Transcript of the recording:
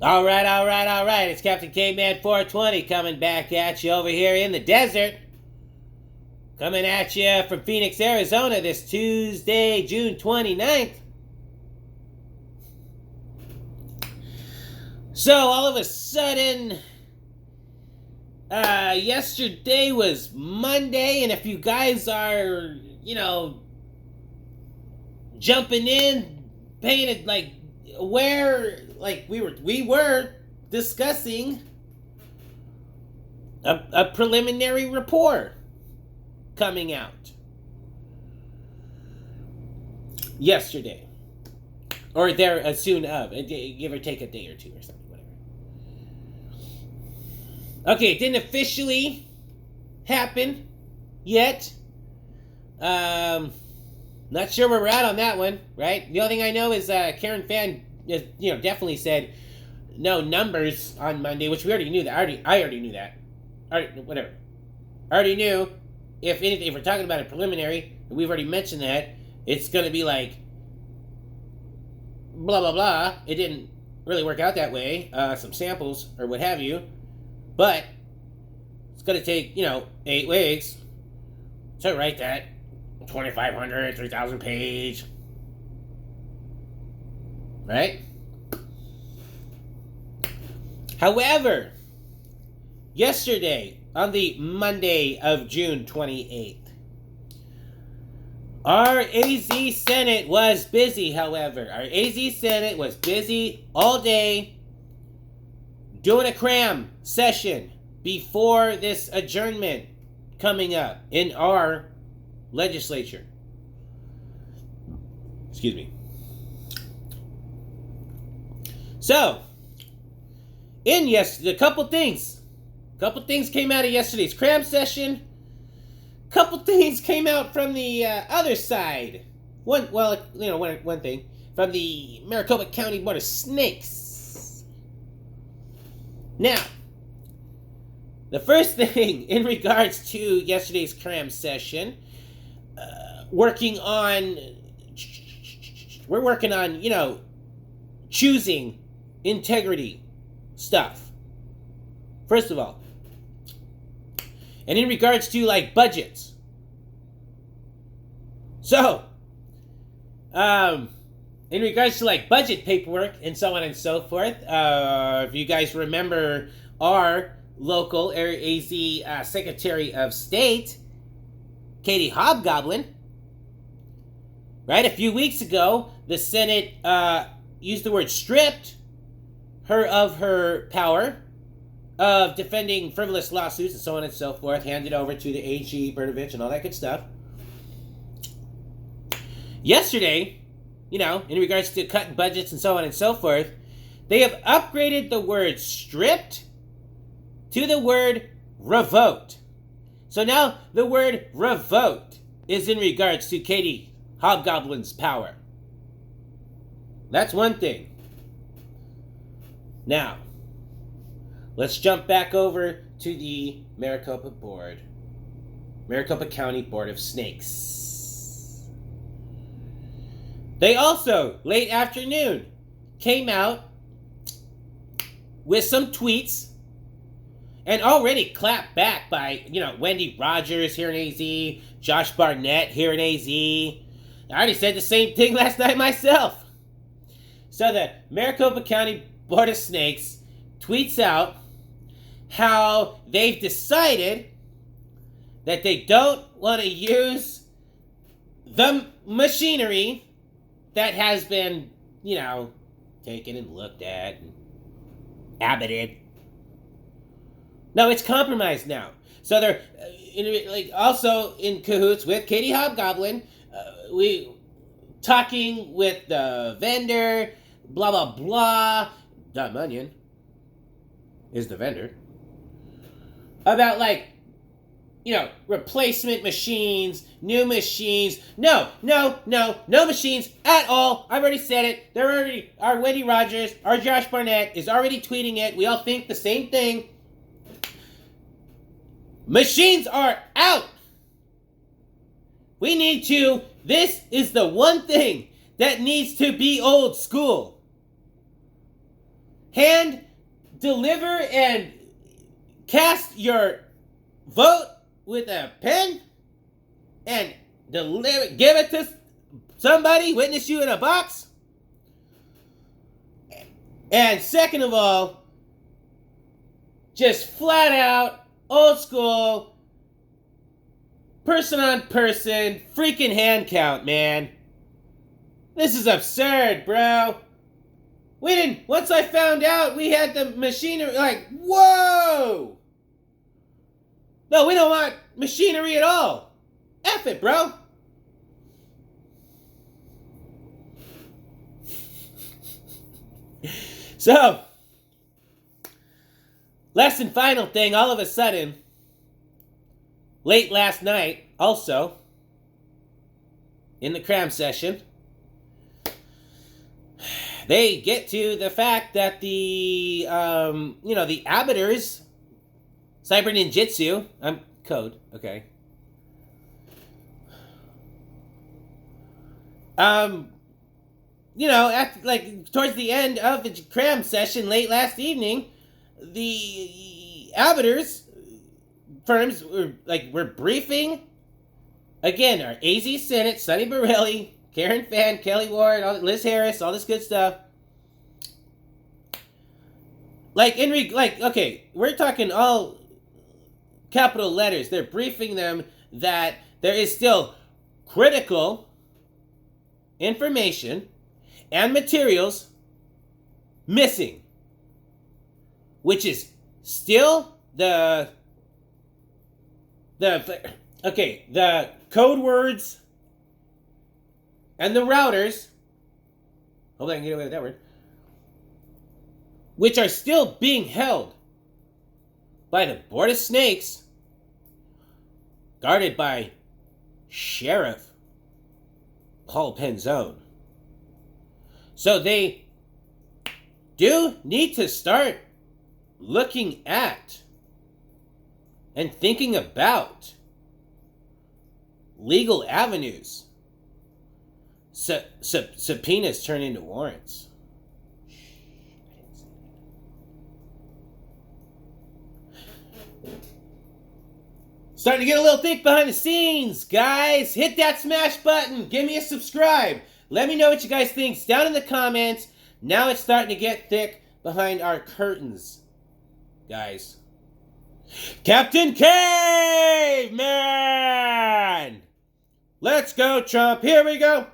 All right, all right, all right. It's Captain Caveman 420 coming back at you over here in the desert. Coming at you from Phoenix, Arizona this Tuesday, June 29th. So, all of a sudden, yesterday was Monday, and if you guys are, jumping in, paying it, aware, we were discussing a preliminary report coming out yesterday, or there as soon of, give or take a day or two or something, whatever. Okay, it didn't officially happen yet. Not sure where we're at on that one, right? The only thing I know is Karen Fan, definitely said no numbers on Monday, which we already knew that. I already knew that. Whatever. I already knew. If anything, if we're talking about a preliminary, we've already mentioned that it's going to be like blah blah blah. It didn't really work out that way. Some samples or what have you, but it's going to take 8 weeks to write that 2,500, 3,000 page, right? However, yesterday, on the Monday of June 28th, our AZ Senate was busy, however. Our AZ Senate was busy all day doing a cram session before this adjournment coming up in our legislature. Excuse me. So, a couple things came out of yesterday's cram session. Couple things came out from the other side. One thing from the Maricopa County Board of Snakes. Now, the first thing in regards to yesterday's cram session, we're working on, choosing integrity stuff. First of all. And in regards to, budgets. So, in regards to, budget paperwork and so on and so forth, if you guys remember our local AZ Secretary of State, Katie Hobgoblin, right? A few weeks ago, the Senate used the word stripped her of her power of defending frivolous lawsuits and so on and so forth, handed over to the AG, Bertovich, and all that good stuff. Yesterday, in regards to cutting budgets and so on and so forth, they have upgraded the word stripped to the word revoked. So now the word revoked is in regards to Katie Hobgoblin's power. That's one thing. Now, let's jump back over to the Maricopa County Board of Snakes. They also, late afternoon, came out with some tweets and already clapped back by, Wendy Rogers here in AZ, Josh Barnett here in AZ. I already said the same thing last night myself. So the Maricopa County Board of Snakes tweets out how they've decided that they don't want to use the machinery that has been, taken and looked at and abated. No, it's compromised now. So they're also in cahoots with Katie Hobgoblin. We talking with the vendor, blah, blah, blah. Dumb Onion is the vendor. About replacement machines, new machines. No machines at all. I've already said it. Our Wendy Rogers, our Josh Barnett is already tweeting it. We all think the same thing. Machines are out. This is the one thing that needs to be old school. hand deliver and cast your vote with a pen and give it to somebody, witness you in a box? And second of all, just flat out, old school, person on person, freaking hand count, man. This is absurd, bro. Once I found out we had the machinery, like, whoa! No, we don't want machinery at all. F it, bro. So, last and final thing, all of a sudden, late last night, also, in the cram session, they get to the fact that the abattoirs, cyber ninjutsu, code, okay. Towards the end of the cram session late last evening, the abattoirs firms were briefing, again, our AZ Senate, Sonny Borelli, Karen Fann, Kelly Ward, Liz Harris, all this good stuff. We're talking all capital letters. They're briefing them that there is still critical information and materials missing, which is still the code words and the routers. Hold on, I can get away with that word. Which are still being held by the Board of Snakes, guarded by Sheriff Paul Penzone. So they do need to start looking at and thinking about legal avenues. Subpoenas turn into warrants. Starting to get a little thick behind the scenes, guys. Hit that smash button. Give me a subscribe. Let me know what you guys think down in the comments. Now it's starting to get thick behind our curtains, guys. Captain Caveman! Let's go, Trump. Here we go.